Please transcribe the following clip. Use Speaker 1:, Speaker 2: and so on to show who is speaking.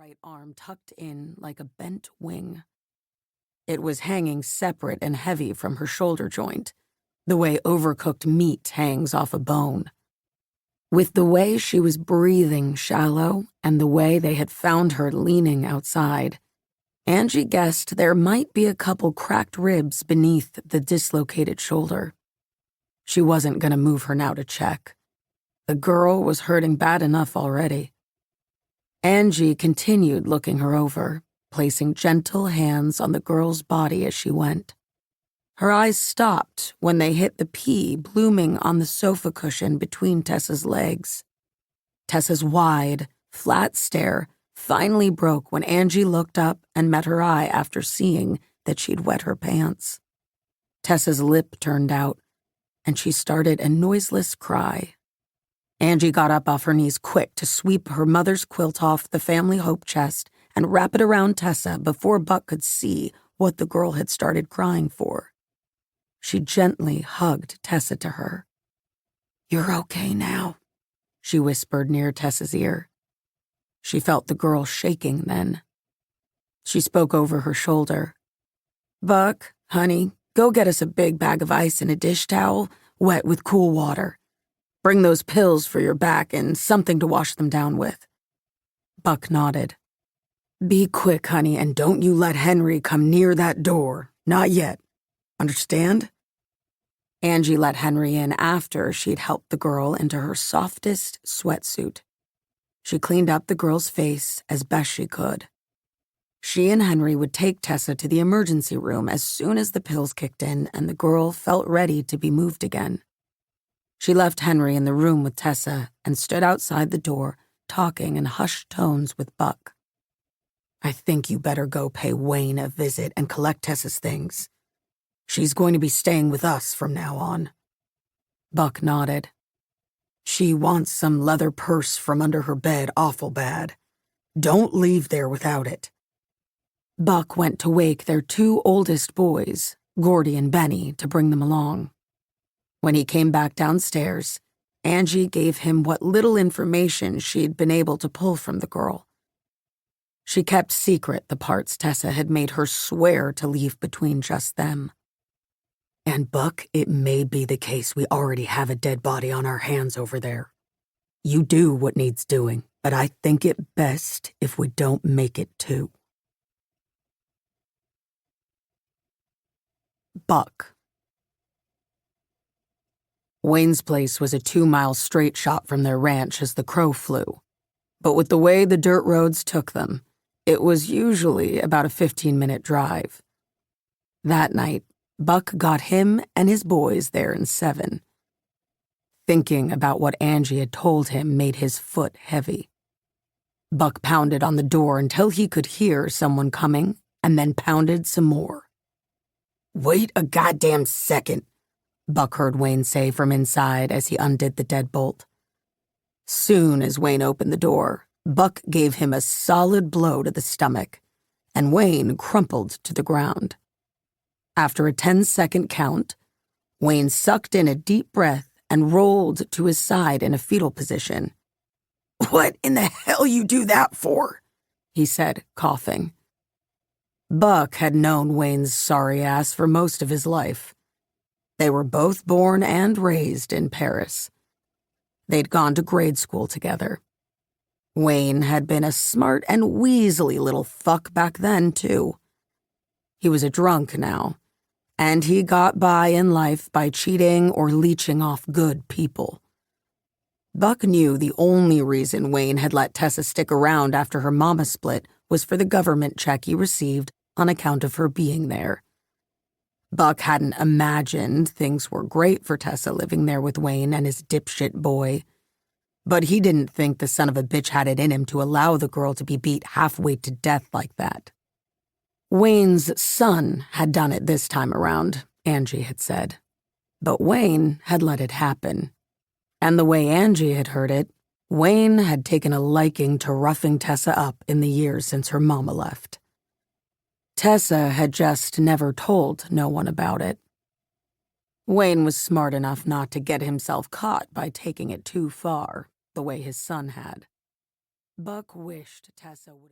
Speaker 1: right arm tucked in like a bent wing. It was hanging separate and heavy from her shoulder joint, the way overcooked meat hangs off a bone. With the way she was breathing shallow and the way they had found her leaning outside, Angie guessed there might be a couple cracked ribs beneath the dislocated shoulder. She wasn't going to move her now to check. The girl was hurting bad enough already. Angie continued looking her over, placing gentle hands on the girl's body as she went. Her eyes stopped when they hit the pea blooming on the sofa cushion between Tessa's legs. Tessa's wide, flat stare finally broke when Angie looked up and met her eye after seeing that she'd wet her pants. Tessa's lip turned out, and she started a noiseless cry. Angie got up off her knees quick to sweep her mother's quilt off the family hope chest and wrap it around Tessa before Buck could see what the girl had started crying for. She gently hugged Tessa to her. "You're okay now," she whispered near Tessa's ear. She felt the girl shaking then. She spoke over her shoulder. "Buck, honey, go get us a big bag of ice and a dish towel, wet with cool water. Bring those pills for your back and something to wash them down with." Buck nodded. "Be quick, honey, and don't you let Henry come near that door. Not yet. Understand?" Angie let Henry in after she'd helped the girl into her softest sweatsuit. She cleaned up the girl's face as best she could. She and Henry would take Tessa to the emergency room as soon as the pills kicked in and the girl felt ready to be moved again. She left Henry in the room with Tessa and stood outside the door, talking in hushed tones with Buck. "I think you better go pay Wayne a visit and collect Tessa's things. She's going to be staying with us from now on." Buck nodded. "She wants some leather purse from under her bed awful bad. Don't leave there without it." Buck went to wake their two oldest boys, Gordy and Benny, to bring them along. When he came back downstairs, Angie gave him what little information she'd been able to pull from the girl. She kept secret the parts Tessa had made her swear to leave between just them. "And Buck, it may be the case we already have a dead body on our hands over there. You do what needs doing, but I think it best if we don't make it two." Buck. Wayne's place was a 2-mile straight shot from their ranch as the crow flew. But with the way the dirt roads took them, it was usually about a 15-minute drive. That night, Buck got him and his boys there in 7. Thinking about what Angie had told him made his foot heavy. Buck pounded on the door until he could hear someone coming, and then pounded some more. "Wait a goddamn second," Buck heard Wayne say from inside as he undid the deadbolt. Soon as Wayne opened the door, Buck gave him a solid blow to the stomach, and Wayne crumpled to the ground. After a 10-second count, Wayne sucked in a deep breath and rolled to his side in a fetal position. "What in the hell you do that for?" he said, coughing. Buck had known Wayne's sorry ass for most of his life. They were both born and raised in Perris. They'd gone to grade school together. Wayne had been a smart and weaselly little fuck back then, too. He was a drunk now, and he got by in life by cheating or leeching off good people. Buck knew the only reason Wayne had let Tessa stick around after her mama split was for the government check he received on account of her being there. Buck hadn't imagined things were great for Tessa living there with Wayne and his dipshit boy, but he didn't think the son of a bitch had it in him to allow the girl to be beat halfway to death like that. Wayne's son had done it this time around, Angie had said, but Wayne had let it happen. And the way Angie had heard it, Wayne had taken a liking to roughing Tessa up in the years since her mama left. Tessa had just never told no one about it. Wayne was smart enough not to get himself caught by taking it too far, the way his son had. Buck wished Tessa would have